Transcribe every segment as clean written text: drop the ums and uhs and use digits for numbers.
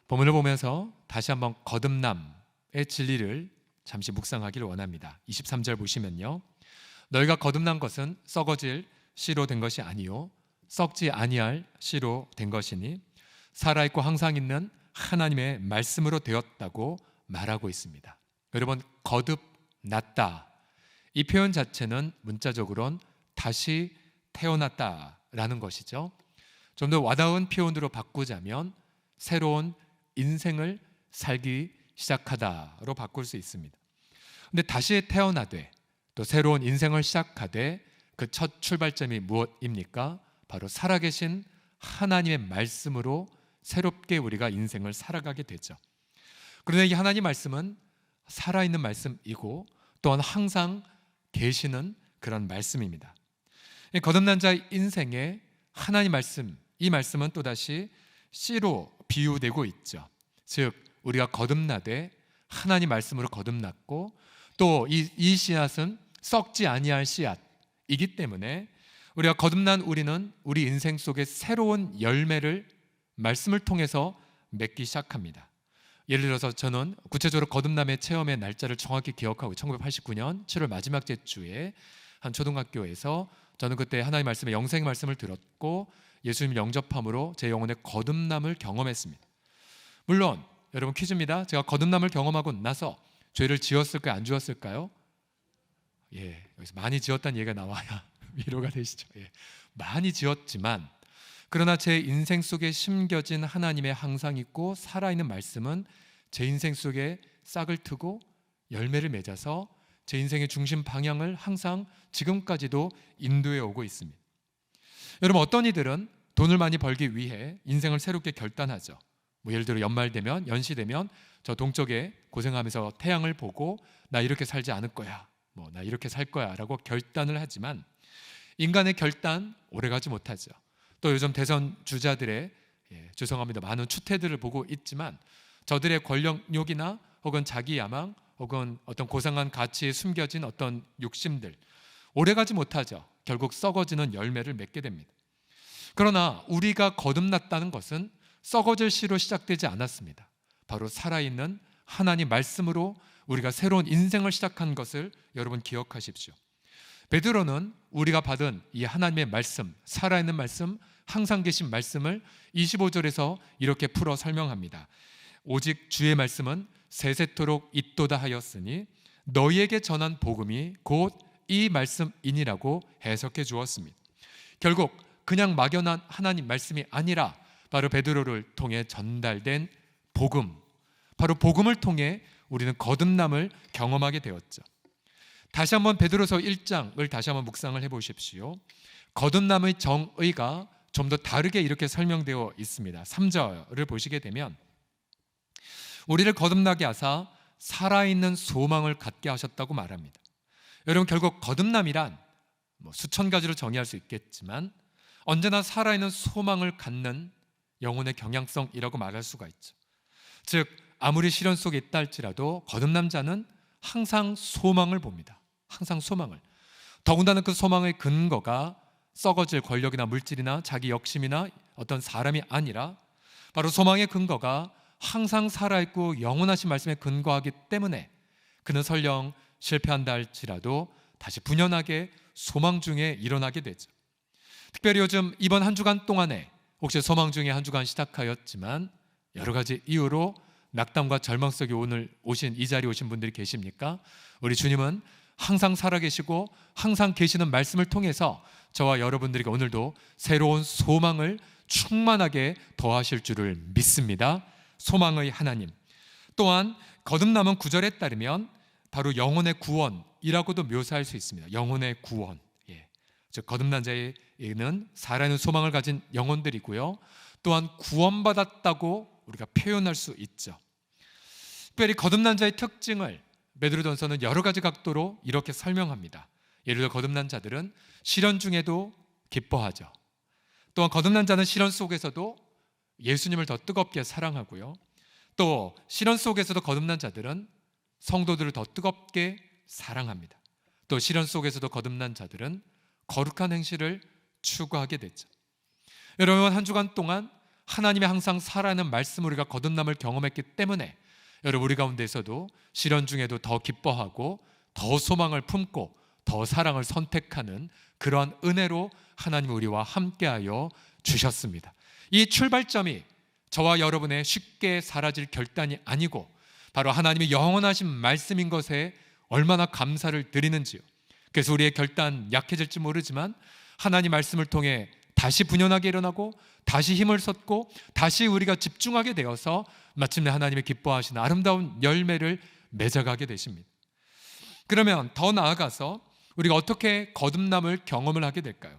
본문을 보면서 다시 한번 거듭남의 진리를 잠시 묵상하기를 원합니다. 23절 보시면요, 너희가 거듭난 것은 썩어질 씨로 된 것이 아니요 썩지 아니할 씨로 된 것이니 살아있고 항상 있는 하나님의 말씀으로 되었다고 말하고 있습니다. 여러분, 거듭났다, 이 표현 자체는 문자적으로는 다시 태어났다라는 것이죠. 좀 더 와닿은 표현으로 바꾸자면 새로운 인생을 살기 시작하다로 바꿀 수 있습니다. 근데 다시 태어나되 또 새로운 인생을 시작하되 그 첫 출발점이 무엇입니까? 바로 살아계신 하나님의 말씀으로 새롭게 우리가 인생을 살아가게 되죠. 그런데 이 하나님 말씀은 살아있는 말씀이고 또한 항상 계시는 그런 말씀입니다. 거듭난 자의 인생에 하나님 말씀, 이 말씀은 또다시 씨로 비유되고 있죠. 즉 우리가 거듭나되 하나님 말씀으로 거듭났고 또 이 씨앗은 썩지 아니할 씨앗이기 때문에 우리가 거듭난 우리는 우리 인생 속에 새로운 열매를 말씀을 통해서 맺기 시작합니다. 예를 들어서 저는 구체적으로 거듭남의 체험의 날짜를 정확히 기억하고 1989년 7월 마지막 주에 한 초등학교에서 저는 그때 하나님의 말씀에 영생 말씀을 들었고 예수님을 영접함으로 제 영혼의 거듭남을 경험했습니다. 물론 여러분 퀴즈입니다. 제가 거듭남을 경험하고 나서 죄를 지었을까요? 안 지었을까요? 여기서 많이 지었다는 얘기가 나와야 위로가 되시죠. 많이 지었지만 그러나 제 인생 속에 심겨진 하나님의 항상 있고 살아있는 말씀은 제 인생 속에 싹을 트고 열매를 맺어서 제 인생의 중심 방향을 항상 지금까지도 인도해 오고 있습니다. 여러분, 어떤 이들은 돈을 많이 벌기 위해 인생을 새롭게 결단하죠. 예를 들어 연말 되면, 연시 되면 저 동쪽에 고생하면서 태양을 보고 나 이렇게 살지 않을 거야, 나 이렇게 살 거야 라고 결단을 하지만 인간의 결단 오래가지 못하죠. 또 요즘 대선 주자들의 죄송합니다, 많은 추태들을 보고 있지만 저들의 권력욕이나 혹은 자기 야망 혹은 어떤 고상한 가치에 숨겨진 어떤 욕심들 오래가지 못하죠. 결국 썩어지는 열매를 맺게 됩니다. 그러나 우리가 거듭났다는 것은 썩어질 씨로 시작되지 않았습니다. 바로 살아있는 하나님 말씀으로 우리가 새로운 인생을 시작한 것을 여러분 기억하십시오. 베드로는 우리가 받은 이 하나님의 말씀, 살아있는 말씀, 항상 계신 말씀을 25절에서 이렇게 풀어 설명합니다. 오직 주의 말씀은 세세토록 있도다 하였으니 너희에게 전한 복음이 곧 이 말씀이니라고 해석해 주었습니다. 결국 그냥 막연한 하나님 말씀이 아니라 바로 베드로를 통해 전달된 복음, 바로 복음을 통해 우리는 거듭남을 경험하게 되었죠. 다시 한번 베드로서 1장을 다시 한번 묵상을 해보십시오. 거듭남의 정의가 좀 더 다르게 이렇게 설명되어 있습니다. 3절을 보시게 되면 우리를 거듭나게 하사 살아있는 소망을 갖게 하셨다고 말합니다. 여러분, 결국 거듭남이란 수천 가지로 정의할 수 있겠지만 언제나 살아있는 소망을 갖는 영혼의 경향성이라고 말할 수가 있죠. 즉 아무리 시련 속에 있다 할지라도 거듭난 자는 항상 소망을 봅니다. 항상 소망을. 더군다나 그 소망의 근거가 썩어질 권력이나 물질이나 자기 욕심이나 어떤 사람이 아니라 바로 소망의 근거가 항상 살아있고 영원하신 말씀에 근거하기 때문에 그는 설령 실패한다 할지라도 다시 분연하게 소망 중에 일어나게 되죠. 특별히 요즘 이번 한 주간 동안에 혹시 소망 중에 한 주간 시작하였지만 여러 가지 이유로 낙담과 절망 속에 오늘 이 자리에 오신 분들이 계십니까? 우리 주님은 항상 살아계시고 항상 계시는 말씀을 통해서 저와 여러분들에게 오늘도 새로운 소망을 충만하게 더하실 줄을 믿습니다. 소망의 하나님. 또한 거듭남은 9절에 따르면 바로 영혼의 구원이라고도 묘사할 수 있습니다. 영혼의 구원. 즉 거듭난 자에게는 살아있는 소망을 가진 영혼들이고요. 또한 구원받았다고 우리가 표현할 수 있죠. 특별히 거듭난 자의 특징을 베드로전서는 여러 가지 각도로 이렇게 설명합니다. 예를 들어 거듭난 자들은 시련 중에도 기뻐하죠. 또한 거듭난 자는 시련 속에서도 예수님을 더 뜨겁게 사랑하고요. 또 시련 속에서도 거듭난 자들은 성도들을 더 뜨겁게 사랑합니다. 또 시련 속에서도 거듭난 자들은 거룩한 행실을 추구하게 됐죠. 여러분, 한 주간 동안 하나님의 항상 살아있는 말씀 우리가 거듭남을 경험했기 때문에 여러분 우리 가운데서도 시련 중에도 더 기뻐하고 더 소망을 품고 더 사랑을 선택하는 그러한 은혜로 하나님 우리와 함께하여 주셨습니다. 이 출발점이 저와 여러분의 쉽게 사라질 결단이 아니고 바로 하나님의 영원하신 말씀인 것에 얼마나 감사를 드리는지요. 그래서 우리의 결단 약해질지 모르지만 하나님 말씀을 통해 다시 분연하게 일어나고 다시 힘을 쏟고 다시 우리가 집중하게 되어서 마침내 하나님의 기뻐하시는 아름다운 열매를 맺어가게 되십니다. 그러면 더 나아가서 우리가 어떻게 거듭남을 경험을 하게 될까요?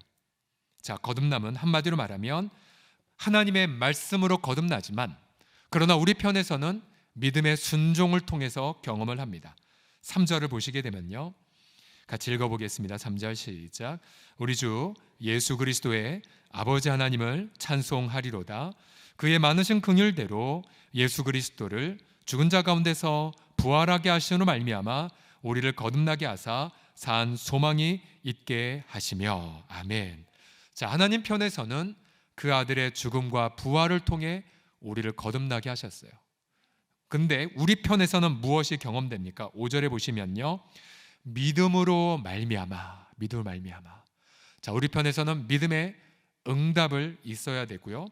자, 거듭남은 한마디로 말하면 하나님의 말씀으로 거듭나지만 그러나 우리 편에서는 믿음의 순종을 통해서 경험을 합니다. 3절을 보시게 되면요, 같이 읽어보겠습니다. 3절 시작. 우리 주 예수 그리스도의 아버지 하나님을 찬송하리로다. 그의 많으신 긍휼대로 예수 그리스도를 죽은 자 가운데서 부활하게 하시는 말미암아 우리를 거듭나게 하사 산 소망이 있게 하시며. 아멘. 자, 하나님 편에서는 그 아들의 죽음과 부활을 통해 우리를 거듭나게 하셨어요. 근데 우리 편에서는 무엇이 경험됩니까? 5절에 보시면요, 믿음으로 말미암아. 자, 우리 편에서는 믿음의 응답을 있어야 되고요.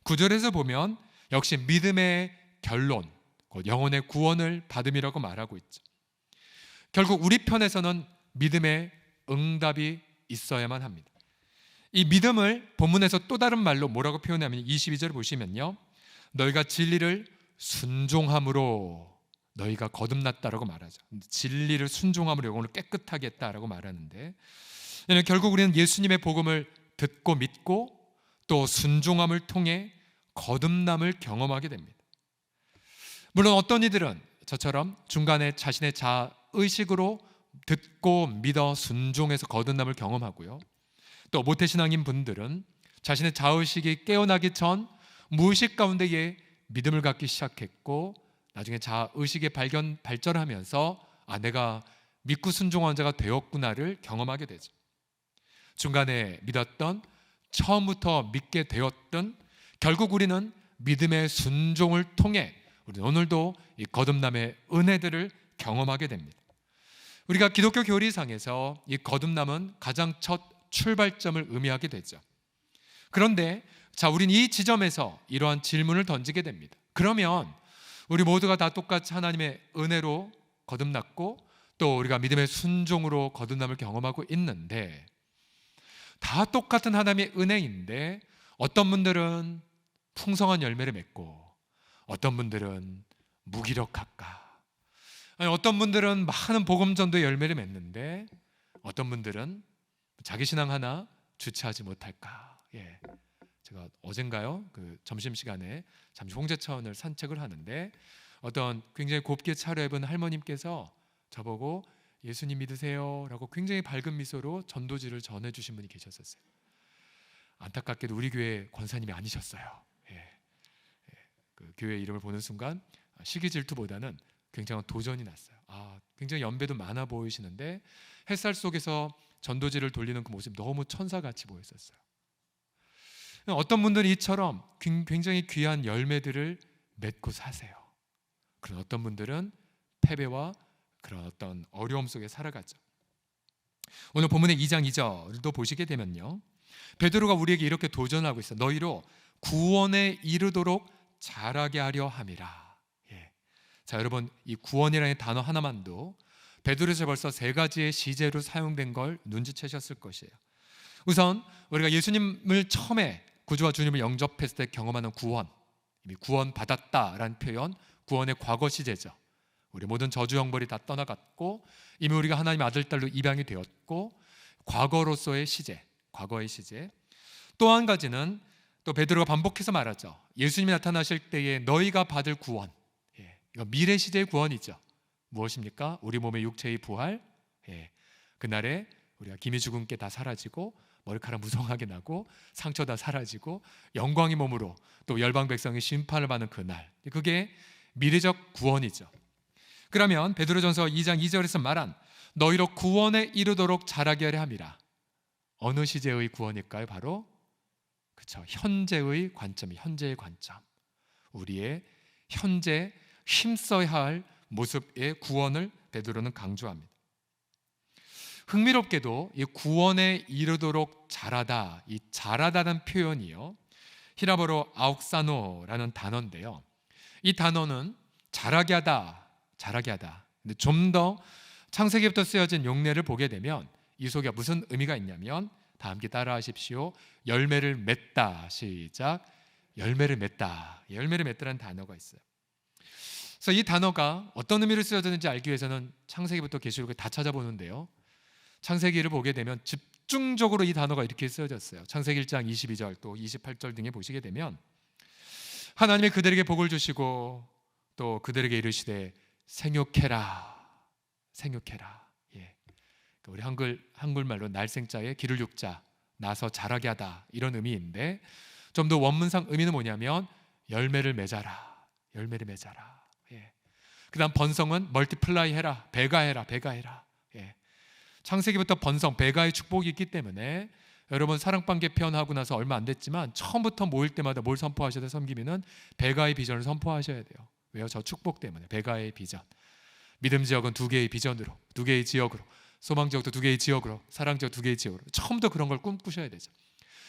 9절에서 보면 역시 믿음의 결론, 곧 영혼의 구원을 받음이라고 말하고 있죠. 결국 우리 편에서는 믿음의 응답이 있어야만 합니다. 이 믿음을 본문에서 또 다른 말로 뭐라고 표현하면 22절 보시면요, 너희가 진리를 순종함으로 너희가 거듭났다라고 말하죠. 진리를 순종함으로 영혼을 깨끗하게 했다라고 말하는데, 결국 우리는 예수님의 복음을 듣고 믿고 또 순종함을 통해 거듭남을 경험하게 됩니다. 물론 어떤 이들은 저처럼 중간에 자신의 자의식으로 듣고 믿어 순종해서 거듭남을 경험하고요, 또 모태신앙인 분들은 자신의 자의식이 깨어나기 전 무의식 가운데에 믿음을 갖기 시작했고 나중에 자의식의 발전하면서 내가 믿고 순종한 자가 되었구나를 경험하게 되죠. 중간에 믿었던, 처음부터 믿게 되었던, 결국 우리는 믿음의 순종을 통해 우리는 오늘도 이 거듭남의 은혜들을 경험하게 됩니다. 우리가 기독교 교리상에서 이 거듭남은 가장 첫 출발점을 의미하게 되죠. 그런데 자, 우린 이 지점에서 이러한 질문을 던지게 됩니다. 그러면 우리 모두가 다 똑같이 하나님의 은혜로 거듭났고 또 우리가 믿음의 순종으로 거듭남을 경험하고 있는데, 다 똑같은 하나님의 은혜인데 어떤 분들은 풍성한 열매를 맺고 어떤 분들은 무기력할까, 아니 어떤 분들은 많은 복음전도의 열매를 맺는데 어떤 분들은 자기 신앙 하나 주체하지 못할까. 제가 어젠가요, 그 점심시간에 잠시 홍제천을 산책을 하는데 어떤 굉장히 곱게 차려입은 할머님께서 저보고 예수님 믿으세요? 라고 굉장히 밝은 미소로 전도지를 전해주신 분이 계셨었어요. 안타깝게도 우리 교회 권사님이 아니셨어요. 그 교회 이름을 보는 순간 시기 질투보다는 굉장한 도전이 났어요. 굉장히 연배도 많아 보이시는데 햇살 속에서 전도지를 돌리는 그 모습이 너무 천사같이 보였었어요. 어떤 분들은 이처럼 굉장히 귀한 열매들을 맺고 사세요. 그런 어떤 분들은 패배와 그런 어떤 어려움 속에 살아가죠. 오늘 본문의 2장 2절도 보시게 되면요, 베드로가 우리에게 이렇게 도전하고 있어요. 너희로 구원에 이르도록 자라게 하려 함이라. 자, 여러분, 이 구원이라는 단어 하나만도 베드로에서 벌써 3가지의 시제로 사용된 걸 눈치채셨을 것이에요. 우선 우리가 예수님을 처음에 구주와 주님을 영접했을 때 경험하는 구원, 이미 구원받았다라는 표현, 구원의 과거 시제죠. 우리 모든 저주 형벌이 다 떠나갔고 이미 우리가 하나님의 아들 딸로 입양이 되었고, 과거로서의 시제, 과거의 시제. 또 한 가지는 또 베드로가 반복해서 말하죠. 예수님이 나타나실 때에 너희가 받을 구원, 이거 미래 시제의 구원이죠. 무엇입니까? 우리 몸의 육체의 부활. 그날에 우리가 기미 죽은 게 다 사라지고 머리카락 무성하게 나고 상처 다 사라지고 영광의 몸으로 또 열방 백성의 심판을 받는 그날, 그게 미래적 구원이죠. 그러면 베드로전서 2장 2절에서 말한 너희로 구원에 이르도록 자라게 하려 함이라. 어느 시제의 구원일까요? 바로 그렇죠. 현재의 관점, 현재의 관점. 우리의 현재 힘써야 할 모습의 구원을 베드로는 강조합니다. 흥미롭게도 이 구원에 이르도록 잘하다, 이 잘하다는 표현이요, 히라보로 아욱사노라는 단어인데요. 이 단어는 잘하게 하다, 잘하게 하다. 근데 좀 더 창세기부터 쓰여진 용례를 보게 되면 이 속에 무슨 의미가 있냐면, 다 함께 따라하십시오. 열매를 맺다. 시작. 열매를 맺다. 열매를 맺다라는 단어가 있어요. 그래서 이 단어가 어떤 의미를 쓰여졌는지 알기 위해서는 창세기부터 계시록을 다 찾아보는데요. 창세기를 보게 되면 집중적으로 이 단어가 이렇게 쓰여졌어요. 창세기 1장 22절 또 28절 등에 보시게 되면 하나님이 그들에게 복을 주시고 또 그들에게 이르시되 생육해라, 생육해라. 예. 우리 한글말로 날생자에 기를 육자, 나서 자라게 하다, 이런 의미인데 좀 더 원문상 의미는 뭐냐면 열매를 맺어라, 열매를 맺어라. 예. 그다음 번성은 멀티플라이 해라, 배가해라, 배가해라. 예. 창세기부터 번성, 배가의 축복이 있기 때문에 여러분 사랑방 개편하고 나서 얼마 안 됐지만 처음부터 모일 때마다 뭘 선포하셔야 돼요? 섬기면은 배가의 비전을 선포하셔야 돼요. 왜요? 저 축복 때문에. 배가의 비전. 믿음 지역은 2개의 비전으로, 2개의 지역으로, 소망 지역도 2개의 지역으로, 사랑 지역 2개의 지역으로. 처음부터 그런 걸 꿈꾸셔야 되죠.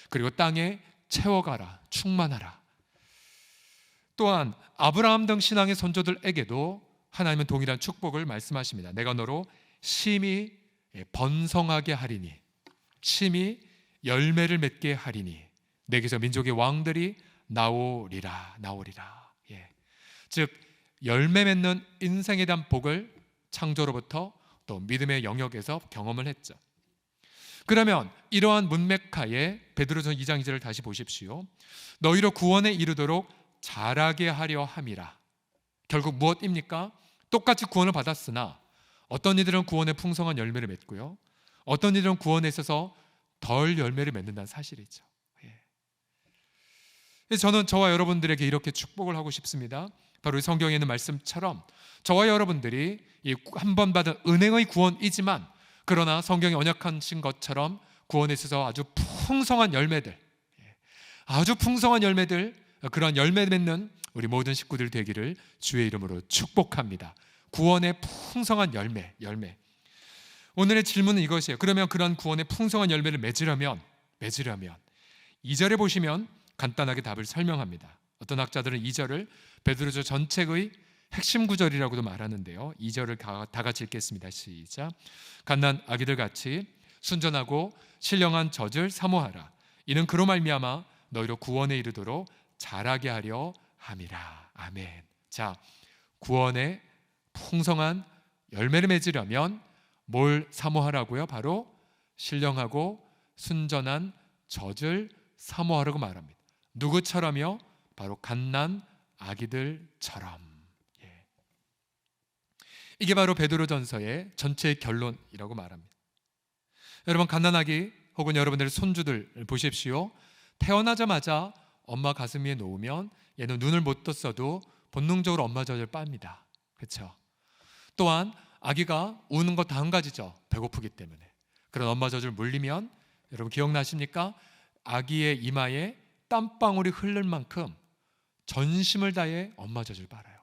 그리고 땅에 채워가라, 충만하라. 또한 아브라함 등 신앙의 선조들에게도 하나님은 동일한 축복을 말씀하십니다. 내가 너로 심히 번성하게 하리니, 심히 열매를 맺게 하리니 내게서 민족의 왕들이 나오리라, 나오리라. 예. 즉 열매 맺는 인생에 대한 복을 창조로부터 또 믿음의 영역에서 경험을 했죠. 그러면 이러한 문맥하에 베드로전 2장 2절을 다시 보십시오. 너희로 구원에 이르도록 자라게 하려 함이라. 결국 무엇입니까? 똑같이 구원을 받았으나 어떤 이들은 구원의 풍성한 열매를 맺고요, 어떤 이들은 구원에 있어서 덜 열매를 맺는다는 사실이죠. 예. 저는 저와 여러분들에게 이렇게 축복을 하고 싶습니다. 바로 이 성경에 있는 말씀처럼 저와 여러분들이 한 번 받은 은혜의 구원이지만 그러나 성경이 언약하신 것처럼 구원에 있어서 아주 풍성한 열매들, 아주 풍성한 열매들, 그런 열매 맺는 우리 모든 식구들 되기를 주의 이름으로 축복합니다. 구원의 풍성한 열매. 오늘의 질문은 이것이에요. 그러면 그런 구원의 풍성한 열매를 맺으려면 2절에 보시면 간단하게 답을 설명합니다. 어떤 학자들은 2절을 베드로전 전책의 핵심 구절이라고도 말하는데요. 2절을 다 같이 읽겠습니다. 시작. 갓난 아기들 같이 순전하고 신령한 젖을 사모하라. 이는 그로 말미암아 너희로 구원에 이르도록 자라게 하려 함이라. 아멘. 자, 구원의 풍성한 열매를 맺으려면 뭘 사모하라고요? 바로 신령하고 순전한 젖을 사모하라고 말합니다. 누구처럼요? 바로 갓난 아기들처럼. 예. 이게 바로 베드로전서의 전체의 결론이라고 말합니다. 여러분, 갓난 아기 혹은 여러분들의 손주들 보십시오. 태어나자마자 엄마 가슴 위에 놓으면 얘는 눈을 못 떴어도 본능적으로 엄마 젖을 빱니다. 그렇죠? 또한 아기가 우는 것 다 한 가지죠. 배고프기 때문에. 그런 엄마 젖을 물리면 여러분 기억나십니까? 아기의 이마에 땀방울이 흐를 만큼 전심을 다해 엄마 젖을 빨아요.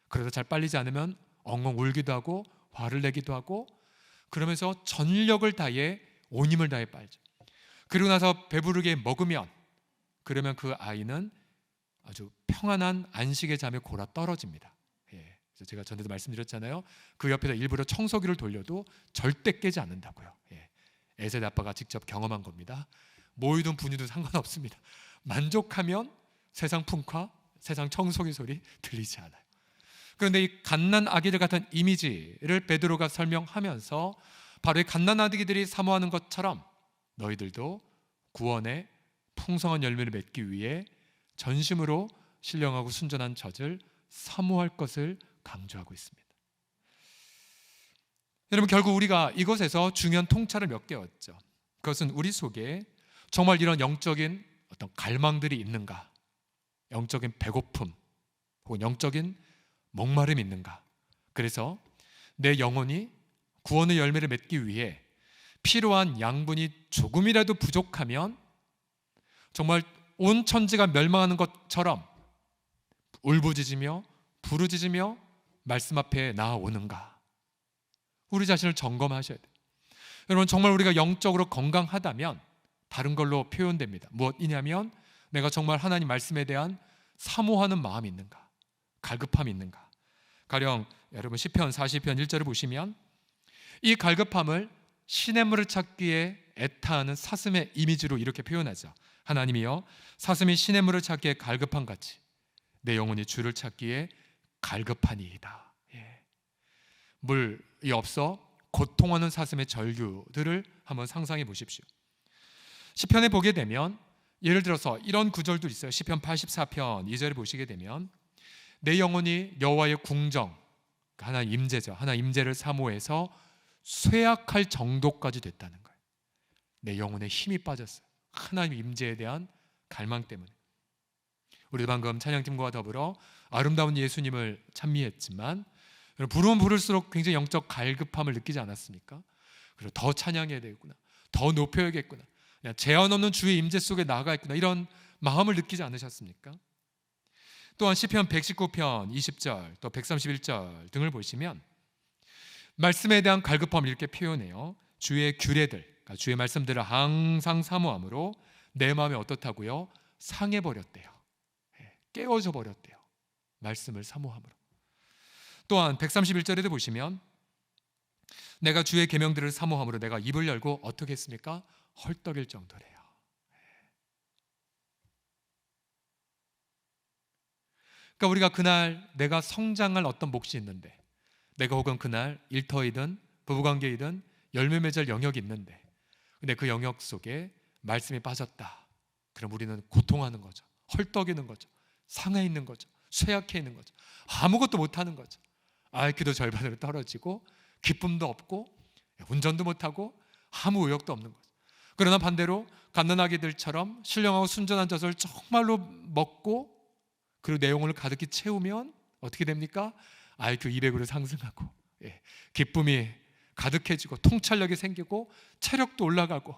그래서 잘 빨리지 않으면 엉엉 울기도 하고 화를 내기도 하고 그러면서 전력을 다해 온 힘을 다해 빨죠. 그리고 나서 배부르게 먹으면 그러면 그 아이는 아주 평안한 안식의 잠에 골아 떨어집니다. 그래서 제가 전에도 말씀드렸잖아요. 그 옆에서 일부러 청소기를 돌려도 절대 깨지 않는다고요. 에셋 아빠가 직접 경험한 겁니다. 모이든 분이든 상관없습니다. 만족하면 세상 풍파, 세상 청소기 소리 들리지 않아요. 그런데 이 갓난 아기들 같은 이미지를 베드로가 설명하면서 바로 이 갓난 아기들이 사모하는 것처럼 너희들도 구원의 풍성한 열매를 맺기 위해 전심으로 신령하고 순전한 젖을 사모할 것을 강조하고 있습니다. 여러분, 결국 우리가 이것에서 중요한 통찰을 몇 개 얻죠. 그것은 우리 속에 정말 이런 영적인 어떤 갈망들이 있는가, 영적인 배고픔 혹은 영적인 목마름이 있는가. 그래서 내 영혼이 구원의 열매를 맺기 위해 필요한 양분이 조금이라도 부족하면 정말 온 천지가 멸망하는 것처럼 울부짖으며 부르짖으며 말씀 앞에 나아오는가? 우리 자신을 점검하셔야 돼요. 여러분, 정말 우리가 영적으로 건강하다면 다른 걸로 표현됩니다. 무엇이냐면 내가 정말 하나님 말씀에 대한 사모하는 마음이 있는가? 갈급함이 있는가? 가령 여러분 시편 40편 1절을 보시면 이 갈급함을 시냇물을 찾기에 애타하는 사슴의 이미지로 이렇게 표현하죠. 하나님이여, 사슴이 시냇물을 찾기에 갈급한 같이 내 영혼이 주를 찾기에 갈급하니이다. 예. 물이 없어 고통하는 사슴의 절규들을 한번 상상해 보십시오. 시편에 보게 되면 예를 들어서 이런 구절도 있어요. 시편 84편 2절을 보시게 되면 내 영혼이 여호와의 궁정, 하나님 임재죠. 하나님 임재를 사모해서 쇠약할 정도까지 됐다는 거예요. 내 영혼에 힘이 빠졌어요. 하나님 임재에 대한 갈망 때문에. 우리 방금 찬양팀과 더불어 아름다운 예수님을 찬미했지만 부르면 부를수록 굉장히 영적 갈급함을 느끼지 않았습니까? 그리고 더 찬양해야 되겠구나, 더 높여야겠구나, 제한 없는 주의 임재 속에 나아가겠구나, 이런 마음을 느끼지 않으셨습니까? 또한 시편 119편 20절 또 131절 등을 보시면 말씀에 대한 갈급함을 이렇게 표현해요. 주의 규례들, 그러니까 주의 말씀들을 항상 사모함으로 내 마음이 어떻다고요? 상해버렸대요. 깨어져 버렸대요. 말씀을 사모함으로. 또한 131절에도 보시면 내가 주의 계명들을 사모함으로 내가 입을 열고 어떻게 했습니까? 헐떡일 정도래요. 그러니까 우리가 그날 내가 성장할 어떤 몫이 있는데, 내가 혹은 그날 일터이든 부부관계이든 열매 맺을 영역이 있는데, 근데 그 영역 속에 말씀이 빠졌다. 그럼 우리는 고통하는 거죠. 헐떡이는 거죠. 상해 있는 거죠. 쇠약해 있는 거죠. 아무것도 못하는 거죠. IQ도 절반으로 떨어지고 기쁨도 없고 운전도 못하고 아무 의욕도 없는 거죠. 그러나 반대로 갓난아기들처럼 신령하고 순전한 젖을 정말로 먹고 그리고 내 영혼을 가득히 채우면 어떻게 됩니까? IQ 200으로 상승하고, 기쁨이 가득해지고 통찰력이 생기고 체력도 올라가고.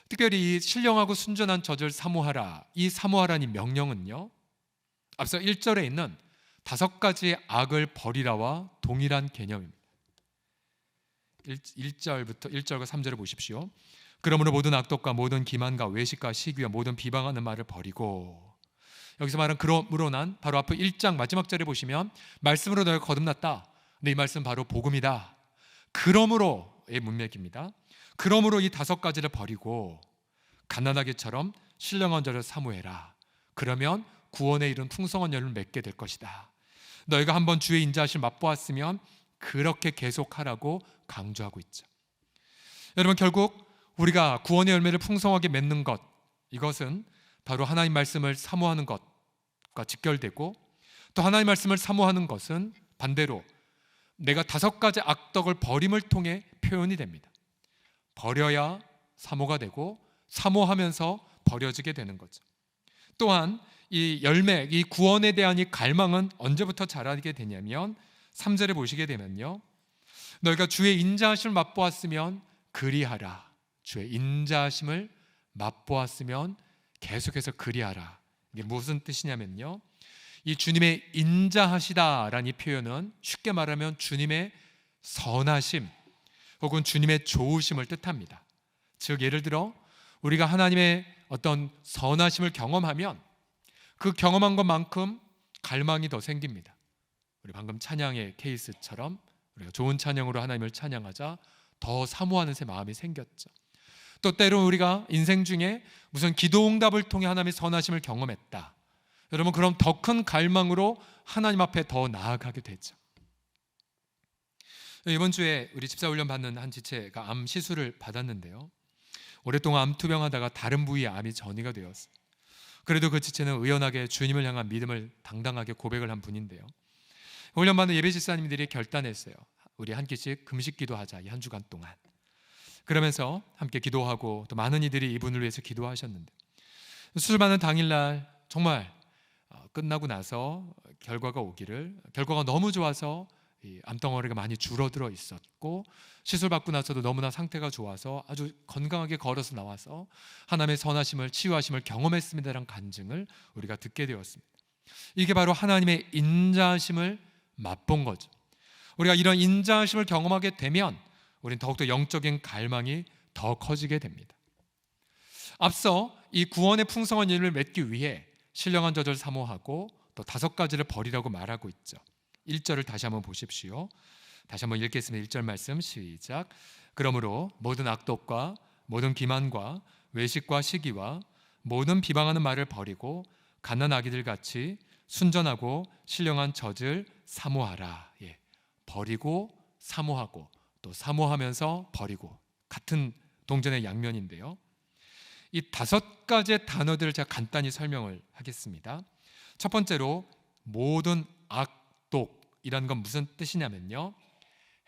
특별히 이 신령하고 순전한 젖을 사모하라, 이 사모하라는 명령은요, 앞서 1절에 있는 5가지의 악을 버리라와 동일한 개념입니다. 1절과 3절을 보십시오. 그러므로 모든 악독과 모든 기만과 외식과 시기와 모든 비방하는 말을 버리고, 여기서 말한 그러므로 난 바로 앞에 1장 마지막 절에 보시면 말씀으로 너희가 거듭났다. 근데 이 말씀 바로 복음이다. 그러므로의 문맥입니다. 그러므로 이 5가지를 버리고 갓난아기처럼 신령한 자를 사모해라. 그러면 구원에 이른 풍성한 열매를 맺게 될 것이다. 너희가 한번 주의 인자하심을 맛보았으면 그렇게 계속하라고 강조하고 있죠. 여러분, 결국 우리가 구원의 열매를 풍성하게 맺는 것, 이것은 바로 하나님 말씀을 사모하는 것과 직결되고, 또 하나님 말씀을 사모하는 것은 반대로 내가 5가지 악덕을 버림을 통해 표현이 됩니다. 버려야 사모가 되고 사모하면서 버려지게 되는 거죠. 또한 이 열매, 이 구원에 대한 이 갈망은 언제부터 자라게 되냐면 3절에 보시게 되면요, 너희가 주의 인자하심을 맛보았으면 그리하라. 주의 인자하심을 맛보았으면 계속해서 그리하라. 이게 무슨 뜻이냐면요, 이 주님의 인자하시다라는 이 표현은 쉽게 말하면 주님의 선하심 혹은 주님의 좋으심을 뜻합니다. 즉 예를 들어 우리가 하나님의 어떤 선하심을 경험하면 그 경험한 것만큼 갈망이 더 생깁니다. 우리 방금 찬양의 케이스처럼 우리가 좋은 찬양으로 하나님을 찬양하자 더 사모하는 새 마음이 생겼죠. 또 때로 우리가 인생 중에 무슨 기도응답을 통해 하나님의 선하심을 경험했다. 여러분, 그럼 더 큰 갈망으로 하나님 앞에 더 나아가게 되죠. 이번 주에 우리 집사훈련 받는 한 지체가 암 시술을 받았는데요, 오랫동안 암투병하다가 다른 부위에 암이 전이가 되었어요. 그래도 그 지체는 의연하게 주님을 향한 믿음을 당당하게 고백을 한 분인데요, 훈련받는 예배 집사님들이 결단했어요. 우리 한 끼씩 금식 기도하자, 이 한 주간 동안. 그러면서 함께 기도하고 또 많은 이들이 이분을 위해서 기도하셨는데, 수술받는 당일날 정말 끝나고 나서 결과가 오기를, 결과가 너무 좋아서 이 암덩어리가 많이 줄어들어 있었고 시술 받고 나서도 너무나 상태가 좋아서 아주 건강하게 걸어서 나와서 하나님의 선하심을 치유하심을 경험했습니다라는 간증을 우리가 듣게 되었습니다. 이게 바로 하나님의 인자하심을 맛본 거죠. 우리가 이런 인자하심을 경험하게 되면 우리는 더욱더 영적인 갈망이 더 커지게 됩니다. 앞서 이 구원의 풍성한 일을 맺기 위해 신령한 저절 사모하고 또 5가지를 버리라고 말하고 있죠. 1절을 다시 한번 보십시오. 다시 한번 읽겠습니다. 1절 말씀 시작. 그러므로 모든 악독과 모든 기만과 외식과 시기와 모든 비방하는 말을 버리고 갓난 아기들 같이 순전하고 신령한 젖을 사모하라. 버리고 사모하고 또 사모하면서 버리고 같은 동전의 양면인데요. 이 5가지의 단어들을 제가 간단히 설명을 하겠습니다. 첫 번째로 모든 악독이라는 건 무슨 뜻이냐면요,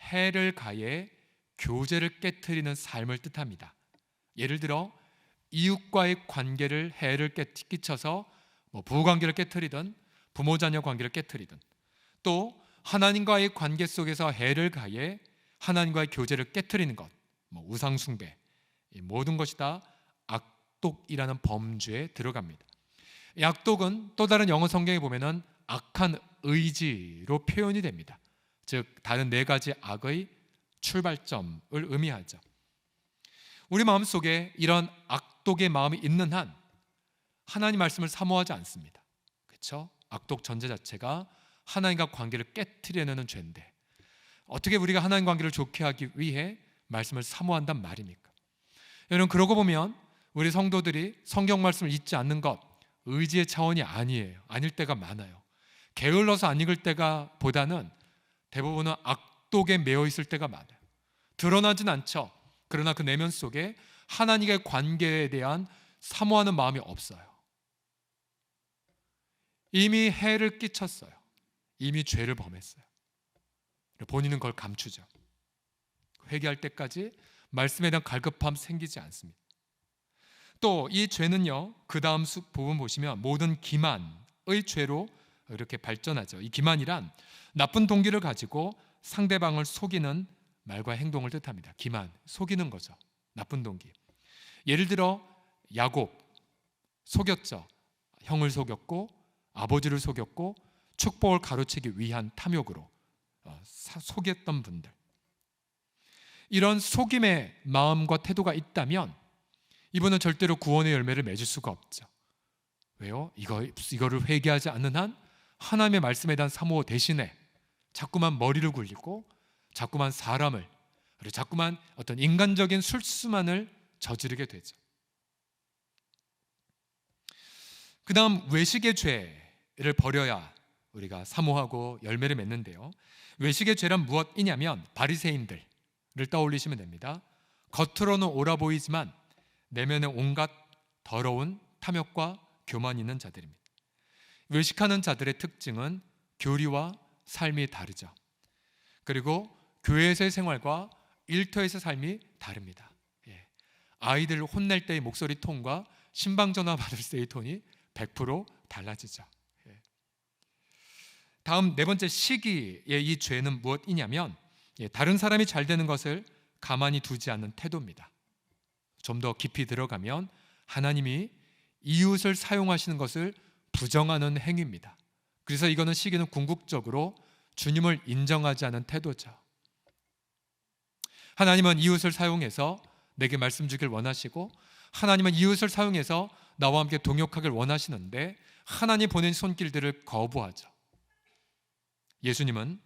해를 가해 교제를 깨트리는 삶을 뜻합니다. 예를 들어 이웃과의 관계를 해를 끼쳐서 부부관계를 깨트리든 부모 자녀 관계를 깨트리든 또 하나님과의 관계 속에서 해를 가해 하나님과의 교제를 깨트리는 것, 우상 숭배, 이 모든 것이 다 악독이라는 범주에 들어갑니다. 이 악독은 또 다른 영어 성경에 보면은 악한 의지로 표현이 됩니다. 즉 다른 4가지 악의 출발점을 의미하죠. 우리 마음속에 이런 악독의 마음이 있는 한 하나님 말씀을 사모하지 않습니다. 그렇죠? 악독 전제 자체가 하나님과 관계를 깨트리려는 죄인데 어떻게 우리가 하나님 관계를 좋게 하기 위해 말씀을 사모한단 말입니까? 여러분, 그러고 보면 우리 성도들이 성경 말씀을 읽지 않는 것 의지의 차원이 아니에요. 아닐 때가 많아요. 게을러서 안 읽을 때가 보다는 대부분은 악독에 매여 있을 때가 많아요. 드러나진 않죠. 그러나 그 내면 속에 하나님과의 관계에 대한 사모하는 마음이 없어요. 이미 해를 끼쳤어요. 이미 죄를 범했어요. 본인은 그걸 감추죠. 회개할 때까지 말씀에 대한 갈급함 생기지 않습니다. 또 이 죄는요, 그 다음 부분 보시면 모든 기만의 죄로 이렇게 발전하죠. 이 기만이란 나쁜 동기를 가지고 상대방을 속이는 말과 행동을 뜻합니다. 기만, 속이는 거죠. 나쁜 동기. 예를 들어 야곱 속였죠. 형을 속였고 아버지를 속였고 축복을 가로채기 위한 탐욕으로 속였던 분들. 이런 속임의 마음과 태도가 있다면 이분은 절대로 구원의 열매를 맺을 수가 없죠. 왜요? 이거를 회개하지 않는 한 하나님의 말씀에 대한 사모 대신에 자꾸만 머리를 굴리고 자꾸만 사람을, 그리고 자꾸만 어떤 인간적인 술수만을 저지르게 되죠. 그 다음 외식의 죄를 버려야 우리가 사모하고 열매를 맺는데요. 외식의 죄란 무엇이냐면 바리새인들을 떠올리시면 됩니다. 겉으로는 옳아 보이지만 내면에 온갖 더러운 탐욕과 교만이 있는 자들입니다. 외식하는 자들의 특징은 교리와 삶이 다르죠. 그리고 교회에서의 생활과 일터에서의 삶이 다릅니다. 아이들을 혼낼 때의 목소리 톤과 신방 전화 받을 때의 톤이 100% 달라지죠. 다음 4번째 시기의 이 죄는 무엇이냐면 다른 사람이 잘 되는 것을 가만히 두지 않는 태도입니다. 좀 더 깊이 들어가면 하나님이 이웃을 사용하시는 것을 부정하는 행위입니다. 그래서 이거는 시기는 궁극적으로 주님을 인정하지 않은 태도죠. 하나님은 이웃을 사용해서 내게 말씀 주길 원하시고 하나님은 이웃을 사용해서 나와 함께 동역하길 원하시는데 하나님 보낸 손길들을 거부하죠. 예수님은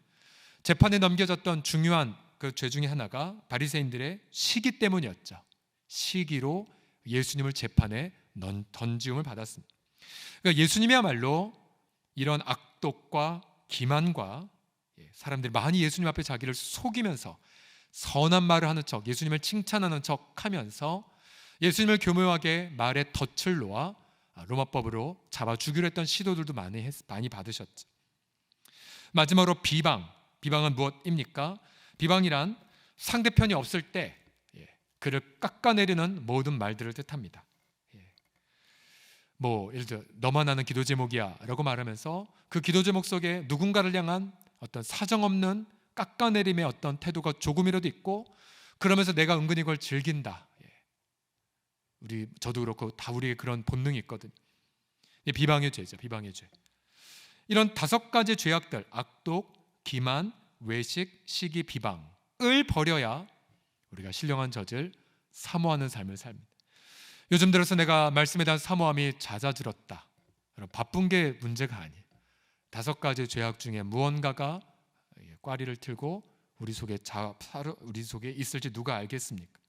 재판에 넘겨졌던 중요한 그 죄 중에 하나가 바리새인들의 시기 때문이었죠. 시기로 예수님을 재판에 던지움을 받았습니다. 그러니까 예수님이야말로 이런 악독과 기만과 사람들이 많이 예수님 앞에 자기를 속이면서 선한 말을 하는 척, 예수님을 칭찬하는 척 하면서 예수님을 교묘하게 말에 덫을 놓아 로마법으로 잡아 죽이려 했던 시도들도 많이 받으셨죠. 마지막으로 비방은 무엇입니까? 비방이란 상대편이 없을 때 그를 깎아내리는 모든 말들을 뜻합니다. 예를 들어 너만 아는 기도 제목이야 라고 말하면서 그 기도 제목 속에 누군가를 향한 어떤 사정없는 깎아내림의 어떤 태도가 조금이라도 있고, 그러면서 내가 은근히 그걸 즐긴다. 저도 그렇고 다 우리의 그런 본능이 있거든요. 비방의 죄죠. 비방의 죄. 이런 5가지 죄악들, 악독, 기만, 외식, 시기, 비방을 버려야 우리가 신령한 젖을 사모하는 삶을 삽니다. 요즘 들어서 내가 말씀에 대한 사모함이 잦아들었다. 바쁜 게 문제가 아니에요. 5가지 죄악 중에 무언가가 꽈리를 틀고 우리 속에 있을지 누가 알겠습니까?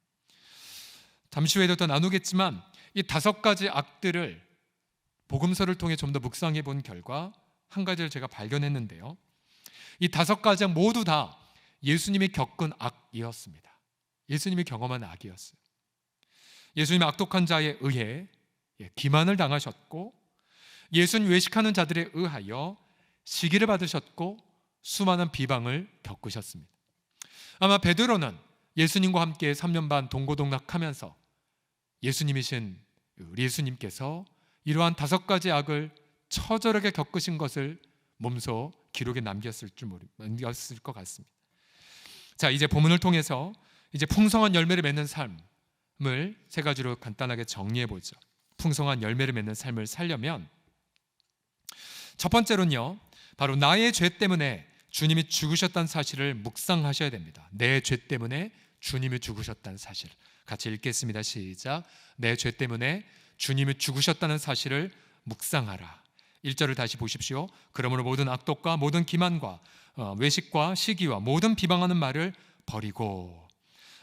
잠시 후에도 더 나누겠지만 이 5가지 악들을 복음서를 통해 좀 더 묵상해 본 결과 한 가지를 제가 발견했는데요. 이 5가지 악 모두 다 예수님이 겪은 악이었습니다. 예수님이 경험한 악이었어요. 예수님이 악독한 자에 의해 기만을 당하셨고, 예수님 외식하는 자들에 의하여 시기를 받으셨고, 수많은 비방을 겪으셨습니다. 아마 베드로는 예수님과 함께 3년 반 동고동락하면서 예수님이신 우리 예수님께서 이러한 5가지 악을 처절하게 겪으신 것을 몸소 기록에 남겼을 것 같습니다. 자, 이제 본문을 통해서 이제 풍성한 열매를 맺는 삶을 3가지로 간단하게 정리해 보죠. 풍성한 열매를 맺는 삶을 살려면 첫 번째로는요, 바로 나의 죄 때문에 주님이 죽으셨다는 사실을 묵상하셔야 됩니다. 내 죄 때문에 주님이 죽으셨다는 사실. 같이 읽겠습니다. 시작. 내 죄 때문에 주님이 죽으셨다는 사실을 묵상하라. 1절을 다시 보십시오. 그러므로 모든 악독과 모든 기만과 외식과 시기와 모든 비방하는 말을 버리고.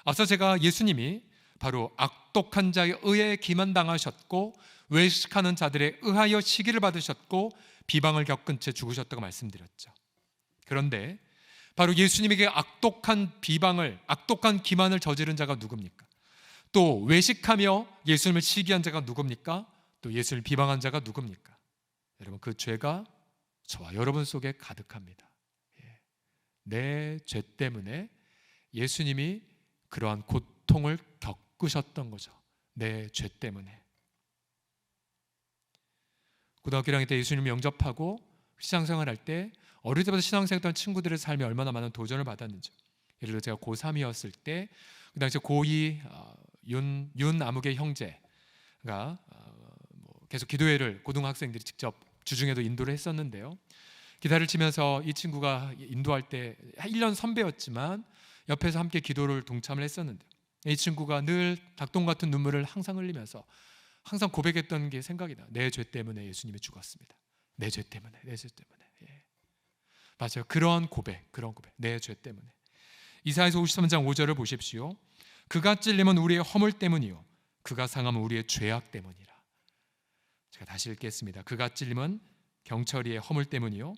앞서 제가 예수님이 바로 악독한 자에 의해 기만당하셨고, 외식하는 자들에 의하여 시기를 받으셨고, 비방을 겪은 채 죽으셨다고 말씀드렸죠. 그런데 바로 예수님에게 악독한 비방을, 악독한 기만을 저지른 자가 누굽니까? 또 외식하며 예수님을 시기한 자가 누굽니까? 또 예수님을 비방한 자가 누굽니까? 여러분, 그 죄가 저와 여러분 속에 가득합니다. 내 죄 때문에 예수님이 그러한 고통을 겪으셨던 거죠. 내 죄 때문에. 고등학교 1학년 때 예수님 영접하고 신앙생활할 때 어릴 때부터 신앙생활했던 친구들의 삶에 얼마나 많은 도전을 받았는지. 예를 들어 제가 고3이었을 때 그 당시 고2 윤 아무개 형제가 계속 기도회를 고등학생들이 직접 주중에도 인도를 했었는데요. 기타를 치면서 이 친구가 인도할 때 1년 선배였지만 옆에서 함께 기도를 동참을 했었는데, 이 친구가 늘 닭똥 같은 눈물을 항상 흘리면서 항상 고백했던 게 생각이 나요. 내 죄 때문에 예수님이 죽었습니다. 내 죄 때문에, 내 죄 때문에. 맞아요. 그런 고백. 내 죄 때문에. 이사야서 53장 5절을 보십시오. 그가 찔림은 우리의 허물 때문이요 그가 상함은 우리의 죄악 때문이라. 제가 다시 읽겠습니다. 그가 찔림은 경철이의 허물 때문이요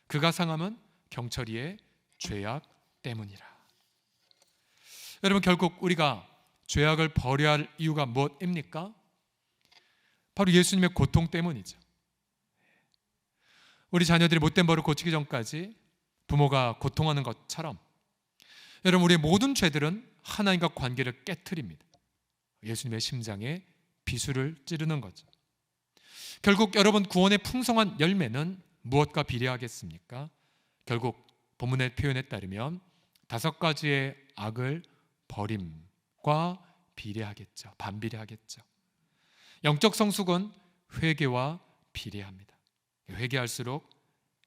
그가 상함은 경철이의 죄악 때문이라. 여러분, 결국 우리가 죄악을 버려야 할 이유가 무엇입니까? 바로 예수님의 고통 때문이죠. 우리 자녀들이 못된 버릇 고치기 전까지 부모가 고통하는 것처럼 여러분, 우리의 모든 죄들은 하나님과 관계를 깨트립니다. 예수님의 심장에 비수를 찌르는 거죠. 결국 여러분, 구원의 풍성한 열매는 무엇과 비례하겠습니까? 결국 본문의 표현에 따르면 5가지의 악을 버림과 비례하겠죠. 반비례하겠죠. 영적 성숙은 회개와 비례합니다. 회개할수록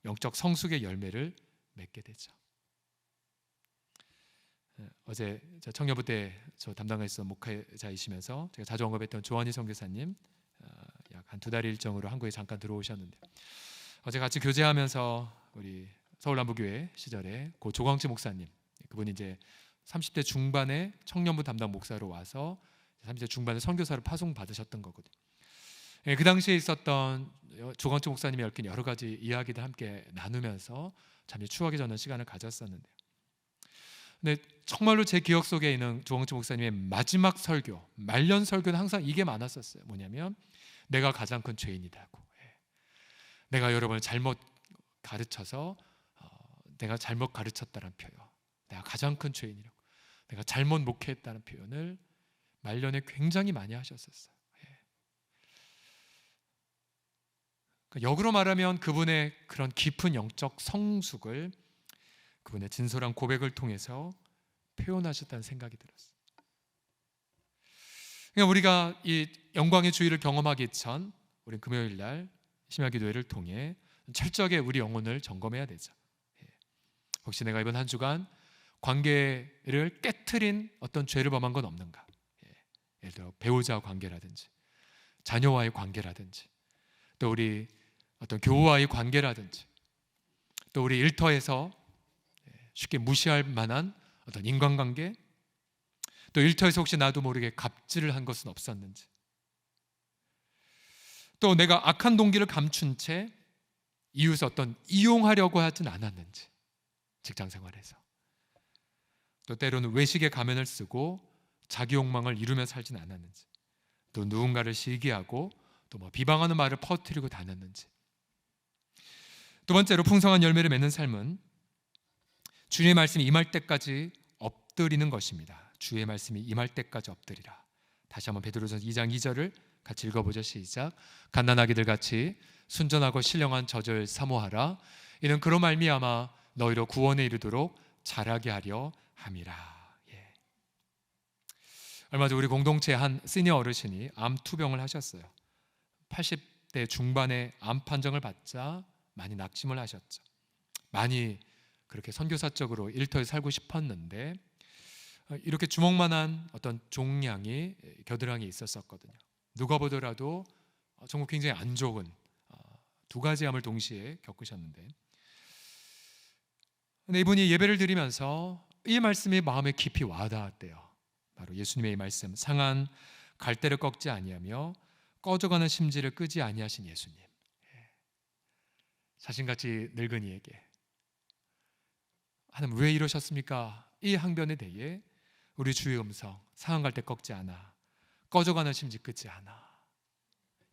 영적 성숙의 열매를 맺게 되죠. 어제 청년부 때 저 담당했던 목회자이시면서 제가 자주 언급했던 조한희 선교사님 약 한 2달 일정으로 한국에 잠깐 들어오셨는데, 어제 같이 교제하면서 우리 서울남부교회 시절에 고 조광치 목사님, 그분이 이제 30대 중반에 청년부 담당 목사로 와서 30대 중반에 선교사를 파송 받으셨던 거거든요. 그 당시에 있었던 조광치 목사님이 얽힌 여러 가지 이야기들 함께 나누면서 잠시 추억이 젖는 시간을 가졌었는데, 근데 정말로 제 기억 속에 있는 조광치 목사님의 마지막 설교, 말년 설교는 항상 이게 많았었어요. 뭐냐면 내가 가장 큰 죄인이라고. 내가 여러분을 잘못 가르쳐서 내가 잘못 가르쳤다는 표현, 내가 가장 큰 죄인이라고, 내가 잘못 목회했다는 표현을 말년에 굉장히 많이 하셨었어요. 역으로 말하면 그분의 그런 깊은 영적 성숙을 그분의 진솔한 고백을 통해서 표현하셨다는 생각이 들었어요. 그러니까 우리가 이 영광의 주의를 경험하기 전 우리 금요일 날 심야기도회를 통해 철저하게 우리 영혼을 점검해야 되죠. 혹시 내가 이번 한 주간 관계를 깨트린 어떤 죄를 범한 건 없는가? 예를 들어 배우자와 관계라든지 자녀와의 관계라든지 또 우리 어떤 교우와의 관계라든지 또 우리 일터에서 쉽게 무시할 만한 어떤 인간관계, 또 일터에서 혹시 나도 모르게 갑질을 한 것은 없었는지, 또 내가 악한 동기를 감춘 채 이웃을 어떤 이용하려고 하진 않았는지, 직장 생활에서 또 때로는 외식의 가면을 쓰고 자기 욕망을 이루며 살진 않았는지, 또 누군가를 시기하고 또 비방하는 말을 퍼뜨리고 다녔는지. 두 번째로 풍성한 열매를 맺는 삶은 주의 말씀이 임할 때까지 엎드리는 것입니다. 주의 말씀이 임할 때까지 엎드리라. 다시 한번 베드로전서 2장 2절을 같이 읽어보죠. 시작. 갓난아기들 같이 순전하고 신령한 젖을 사모하라. 이는 그로 말미암아 너희로 구원에 이르도록 자라게 하려 함이라. 얼마 전 우리 공동체 한 시니어 어르신이 암 투병을 하셨어요. 80대 중반에 암 판정을 받자 많이 낙심을 하셨죠. 많이 그렇게 선교사적으로 일터에 살고 싶었는데 이렇게 주먹만한 어떤 종양이 겨드랑이에 있었거든요. 누가 보더라도 정말 굉장히 안 좋은 두 가지 암을 동시에 겪으셨는데, 근데 이분이 예배를 드리면서 이 말씀이 마음에 깊이 와닿았대요. 바로 예수님의 이 말씀, 상한 갈대를 꺾지 아니하며 꺼져가는 심지를 끄지 아니하신 예수님. 자신같이 늙은이에게 하나님 왜 이러셨습니까? 이 항변에 대해 우리 주의 음성, 상한 갈대 꺾지 않아, 꺼져가는 심지 끄지 않아,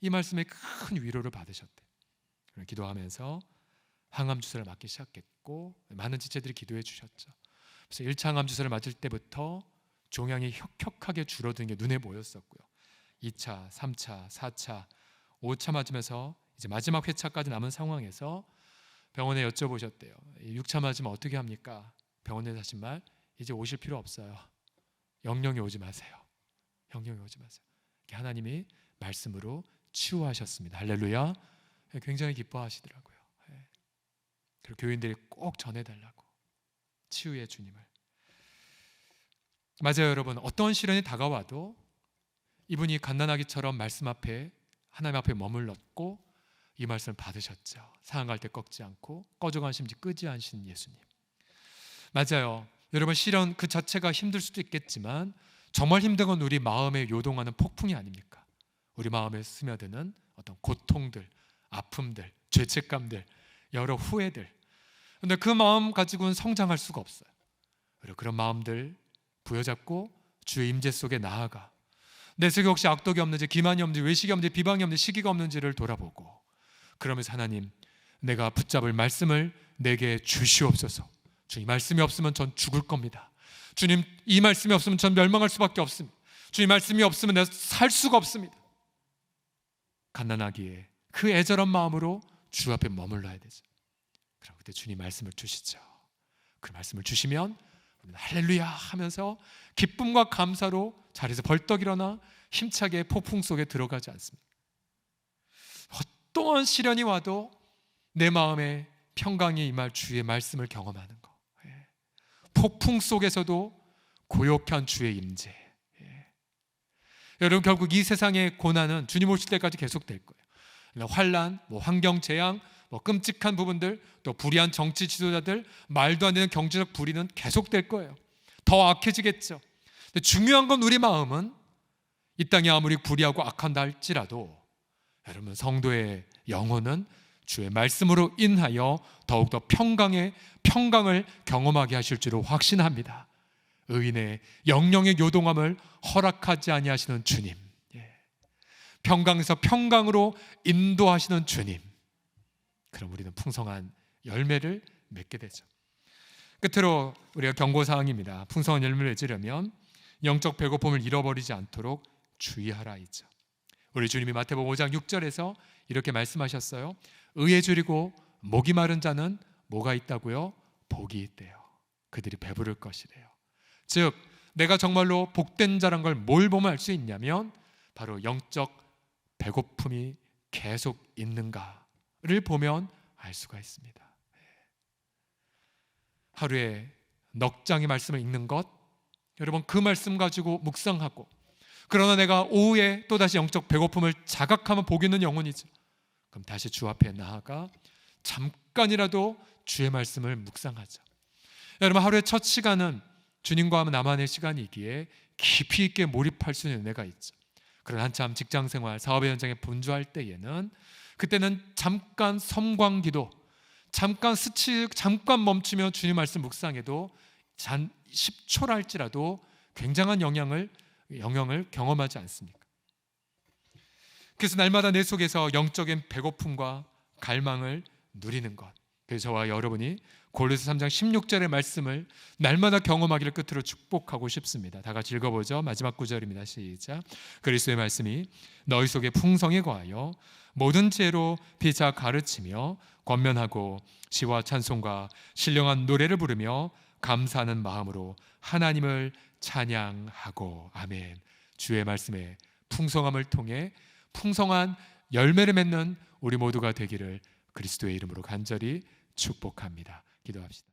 이 말씀에 큰 위로를 받으셨대. 기도하면서 항암 주사를 맞기 시작했고 많은 지체들이 기도해 주셨죠. 그래서 1차 항암 주사를 맞을 때부터 종양이 혁혁하게 줄어드는 게 눈에 보였었고요. 2차, 3차, 4차, 5차 맞으면서 이제 마지막 회차까지 남은 상황에서 병원에 여쭤보셨대요. 6차 맞으면 어떻게 합니까? 병원에 하신 말, 이제 오실 필요 없어요. 영영이 오지 마세요. 영영이 오지 마세요. 하나님이 말씀으로 치유하셨습니다. 할렐루야. 굉장히 기뻐하시더라고요. 그리고 교인들이 꼭 전해달라고, 치유의 주님을. 맞아요, 여러분. 어떤 시련이 다가와도 이분이 갓난아기처럼 말씀 앞에, 하나님 앞에 머물렀고 이 말씀을 받으셨죠. 상한 갈대 꺾지 않고 꺼져간 심지 끄지 않으신 예수님. 맞아요, 여러분. 시련 그 자체가 힘들 수도 있겠지만 정말 힘든 건 우리 마음에 요동하는 폭풍이 아닙니까? 우리 마음에 스며드는 어떤 고통들, 아픔들, 죄책감들, 여러 후회들. 그런데 그 마음 가지고는 성장할 수가 없어요. 그리고 그런 마음들 부여잡고 주의 임재 속에 나아가 내 속에 혹시 악독이 없는지, 기만이 없는지, 외식이 없는지, 비방이 없는지, 시기가 없는지를 돌아보고, 그러면서 하나님, 내가 붙잡을 말씀을 내게 주시옵소서. 주님, 말씀이 없으면 전 죽을 겁니다. 주님, 이 말씀이 없으면 전 멸망할 수밖에 없습니다. 주님, 말씀이 없으면 내가 살 수가 없습니다. 갓난아기의 그 애절한 마음으로 주 앞에 머물러야 되죠. 그럼 그때 주님 말씀을 주시죠. 그 말씀을 주시면 우리는 할렐루야 하면서 기쁨과 감사로 자리에서 벌떡 일어나 힘차게 폭풍 속에 들어가지 않습니다. 어떠한 시련이 와도 내 마음에 평강이 임할 주의 말씀을 경험하는 거. 폭풍 속에서도 고요한 주의 임재. 여러분, 결국 이 세상의 고난은 주님 오실 때까지 계속될 거예요. 환난, 환경 재앙, 끔찍한 부분들, 또 불의한 정치 지도자들, 말도 안 되는 경제적 불의는 계속될 거예요. 더 악해지겠죠. 근데 중요한 건 우리 마음은 이 땅이 아무리 불의하고 악한다 할지라도 여러분, 성도의 영혼은 주의 말씀으로 인하여 더욱더 평강을 경험하게 하실 줄로 확신합니다. 의인의 영영의 요동함을 허락하지 아니하시는 주님, 평강에서 평강으로 인도하시는 주님, 그럼 우리는 풍성한 열매를 맺게 되죠. 끝으로 우리가 경고사항입니다. 풍성한 열매를 맺으려면 영적 배고픔을 잃어버리지 않도록 주의하라이죠. 우리 주님이 마태복음 5장 6절에서 이렇게 말씀하셨어요. 의에 줄이고 목이 마른 자는 뭐가 있다고요? 복이 있대요. 그들이 배부를 것이래요. 즉 내가 정말로 복된 자란 걸 뭘 보면 알 수 있냐면 바로 영적 배고픔이 계속 있는가를 보면 알 수가 있습니다. 하루에 넉 장의 말씀을 읽는 것, 여러분 그 말씀 가지고 묵상하고, 그러나 내가 오후에 또다시 영적 배고픔을 자각하면 복이 있는 영혼이죠. 그럼 다시 주 앞에 나아가 잠깐이라도 주의 말씀을 묵상하자. 여러분 하루의 첫 시간은 주님과 나만의 시간이기에 깊이 있게 몰입할 수 있는 은혜가 있죠. 그러나 한참 직장생활, 사업의 현장에 분주할 때에는 그때는 잠깐 섬광기도, 잠깐 멈추며 주님 말씀 묵상해도 10초라 할지라도 굉장한 영향을 경험하지 않습니까? 그래서 날마다 내 속에서 영적인 배고픔과 갈망을 누리는 것, 그래서 저와 여러분이 골로새 3장 16절의 말씀을 날마다 경험하기를 끝으로 축복하고 싶습니다. 다 같이 읽어보죠. 마지막 구절입니다. 시작. 그리스도의 말씀이 너희 속에 풍성히 거하여 모든 지혜로 피차 가르치며 권면하고 시와 찬송과 신령한 노래를 부르며 감사하는 마음으로 하나님을 찬양하고. 아멘. 주의 말씀의 풍성함을 통해 풍성한 열매를 맺는 우리 모두가 되기를 그리스도의 이름으로 간절히 축복합니다. 기도합시다.